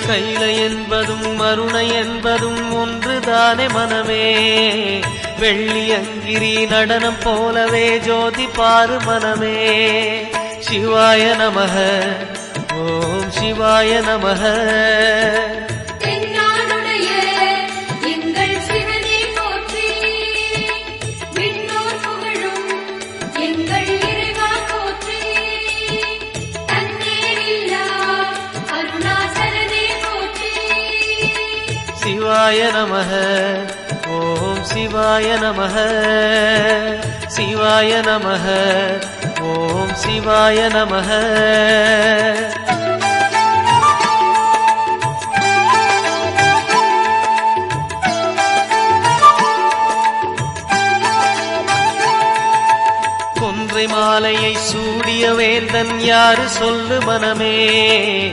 கைலை என்பதும் மருணை என்பதும் ஒன்றுதானே மனமே. வெள்ளியங்கிரி நடனம் போலவே ஜோதி பாரு மனமே. சிவாய நமக ஓம் சிவாய நமக. சிவாய நமக ஓம் சிவாய நமக. சிவாய நமக ஓம் சிவாய நமக. கொன்றை மாலையை சூடிய வேந்தன் யாரு சொல்லு மனமே.